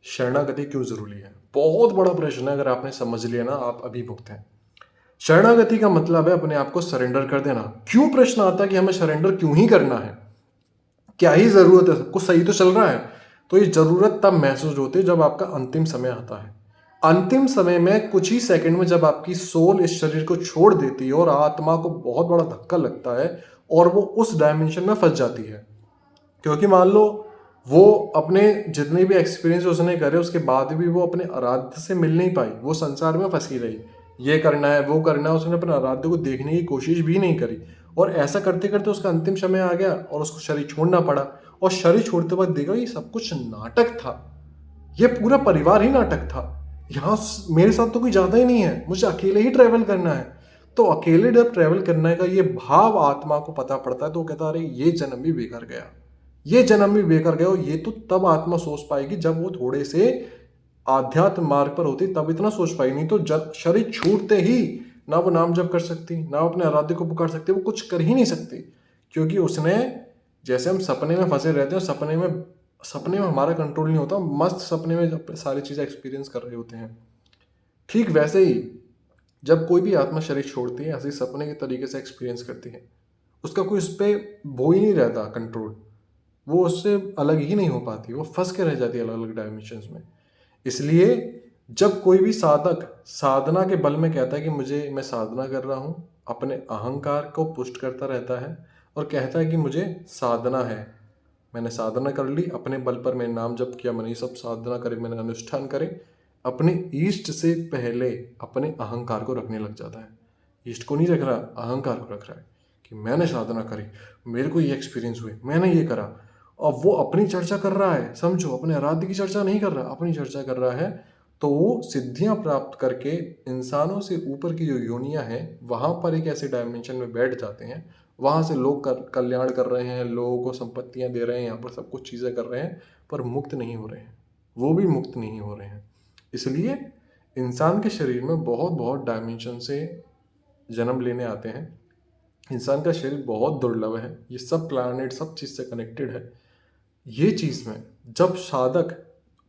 शरणागति क्यों ज़रूरी है? बहुत बड़ा प्रश्न है, अगर आपने समझ लिया ना आप अभिभूत हैं। शरणागति का मतलब है अपने आप को सरेंडर कर देना। क्यों प्रश्न आता है कि हमें सरेंडर क्यों ही करना है? क्या ही ज़रूरत है? सब कुछ सही तो चल रहा है। तो ये ज़रूरत तब महसूस होती है जब आपका अंतिम समय आता है। अंतिम समय में कुछ ही सेकंड में जब आपकी सोल इस शरीर को छोड़ देती है और आत्मा को बहुत बड़ा धक्का लगता है और वो उस डायमेंशन में फँस जाती है। क्योंकि मान लो वो अपने जितने भी एक्सपीरियंस उसने करे उसके बाद भी वो अपने आराध्य से मिल नहीं पाई, वो संसार में फंसी रही। ये करना है वो करना है, उसने अपने आराध्य को देखने की कोशिश भी नहीं करी और ऐसा करते करते उसका अंतिम समय आ गया और उसको शरीर छोड़ना पड़ा। और शरीर छोड़ते वक्त देखा ये सब कुछ नाटक था, ये पूरा परिवार ही नाटक था। यहाँ मेरे साथ तो कोई जाता ही नहीं है, मुझे अकेले ही ट्रैवल करना है। तो अकेले जब ट्रैवल करने का ये भाव आत्मा को पता पड़ता है तो वो कहता है अरे ये जन्म भी बेकार गया, ये जन्म भी बेकार गया। और ये तो तब आत्मा सोच पाएगी जब वो थोड़े से आध्यात्म मार्ग पर होती, तब इतना सोच पाई। नहीं तो जब शरीर छूटते ही ना वो नाम जप कर सकती, ना अपने आराध्य को पुकार सकती, वो कुछ कर ही नहीं सकती। क्योंकि उसने, जैसे हम सपने में फंसे रहते हैं, सपने में हमारा कंट्रोल नहीं होता, मस्त सपने में जब सारी चीज़ें एक्सपीरियंस कर रहे होते हैं, ठीक वैसे ही जब कोई भी आत्मा शरीर छोड़ती है ऐसे ही सपने के तरीके से एक्सपीरियंस करती है। उसका कोई उस पर वो ही नहीं रहता कंट्रोल, वो उससे अलग ही नहीं हो पाती, वो फंस के रह जाती है अलग अलग डायमेंशंस में। इसलिए जब कोई भी साधक साधना के बल में कहता है कि मैं साधना कर रहा हूँ, अपने अहंकार को पुष्ट करता रहता है और कहता है कि मुझे साधना है, मैंने साधना कर ली, अपने बल पर मैंने नाम जप किया, मैंने ये सब साधना करे, मैंने अनुष्ठान करे, अपने ईष्ट से पहले अपने अहंकार को रखने लग जाता है। ईष्ट को नहीं रख रहा, अहंकार को रख रहा है कि मैंने साधना करी, मेरे को ये एक्सपीरियंस हुए, मैंने ये करा। और वो अपनी चर्चा कर रहा है, समझो, अपने आराध्य की चर्चा नहीं कर रहा, अपनी चर्चा कर रहा है। तो वो सिद्धियां प्राप्त करके इंसानों से ऊपर की जो योनियां हैं वहां पर एक ऐसे डायमेंशन में बैठ जाते हैं, वहां से लोग कल्याण कर रहे हैं, लोगों को संपत्तियां दे रहे हैं, यहाँ पर सब कुछ चीज़ें कर रहे हैं, पर मुक्त नहीं हो रहे हैं, वो भी मुक्त नहीं हो रहे हैं। इसलिए इंसान के शरीर में बहुत बहुत डायमेंशन से जन्म लेने आते हैं। इंसान का शरीर बहुत दुर्लभ है, ये सब प्लैनेट सब चीज़ से कनेक्टेड है। ये चीज़ में जब साधक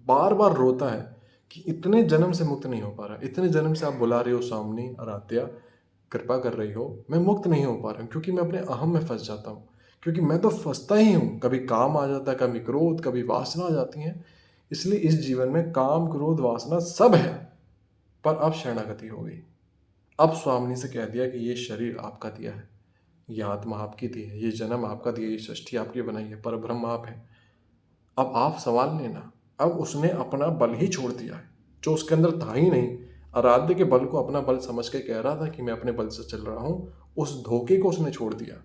बार बार रोता है कि इतने जन्म से मुक्त नहीं हो पा रहा, इतने जन्म से आप बुला रहे हो सामने आराध्या, कृपा कर रही हो, मैं मुक्त नहीं हो पा रहा हूँ, क्योंकि मैं अपने अहम में फंस जाता हूँ, क्योंकि मैं तो फंसता ही हूँ, कभी काम आ जाता है, कभी क्रोध, कभी वासना आ जाती हैं। इसलिए इस जीवन में काम क्रोध वासना सब है, पर अब शरणागति हो गई। अब स्वामी से कह दिया कि ये शरीर आपका दिया है, ये आत्मा आपकी दी है, ये जन्म आपका दिया, ये सृष्टि आपकी बनाई है, पर ब्रह्म आप है, अब आप संभाल लेना। अब उसने अपना बल ही छोड़ दिया है, जो उसके अंदर था ही नहीं। आराध्य के बल को अपना बल समझ के कह रहा था कि मैं अपने बल से चल रहा हूँ, उस धोखे को उसने छोड़ दिया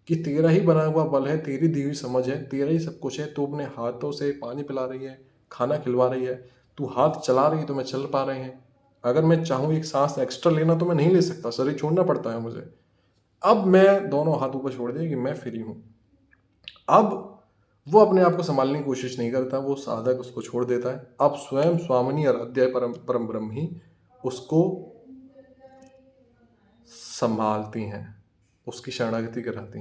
कि तेरा ही बना हुआ बल है, तेरी दी हुई समझ है, तेरा ही सब कुछ है। तू अपने हाथों से पानी पिला रही है, खाना खिलवा रही है, तू हाथ चला रही है तो मैं चल पा रहे हैं। अगर मैं चाहूँ एक सांस एक्स्ट्रा लेना तो मैं नहीं ले सकता, शरीर छोड़ना पड़ता है मुझे। अब मैं दोनों हाथ ऊपर छोड़ दिए कि मैं फ्री हूँ। अब वो अपने आप को संभालने की कोशिश नहीं करता, वो साधक उसको छोड़ देता है। अब स्वयं स्वामिनी आराध्या परम परम ब्रह्म ही उसको संभालती हैं, उसकी शरणागति कराती हैं।